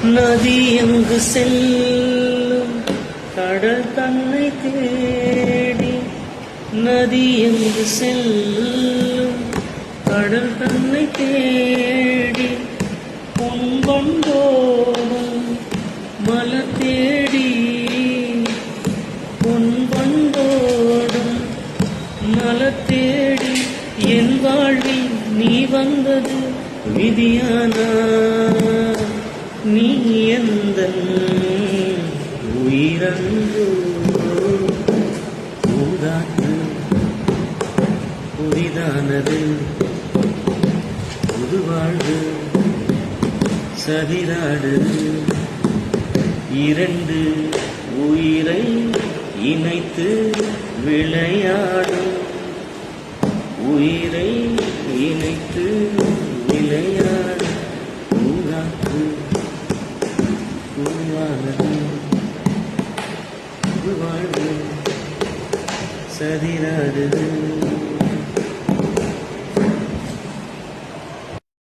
நதி எங்கு செல்லும் கடல் தன்னை தேடி, நதி எங்கு செல்லும் கடல் தன்னை தேடி, பொன்பண்டோடும் மலர் தேடி, பொன்பண்டோடும் மலர் தேடி, என் வாழ்வில் நீ வந்தது விதியானா, நீ எந்தன் உயிரன்பு பூங்காற்று புதிதானது, புதுவாழ்வு சதிராடு, இரண்டு உயிரை இணைத்து விளையாடும், உயிரை இணைத்து விளையாடும் பூங்காற்று பூவானது, புதுவாழ்வு சதிராடு.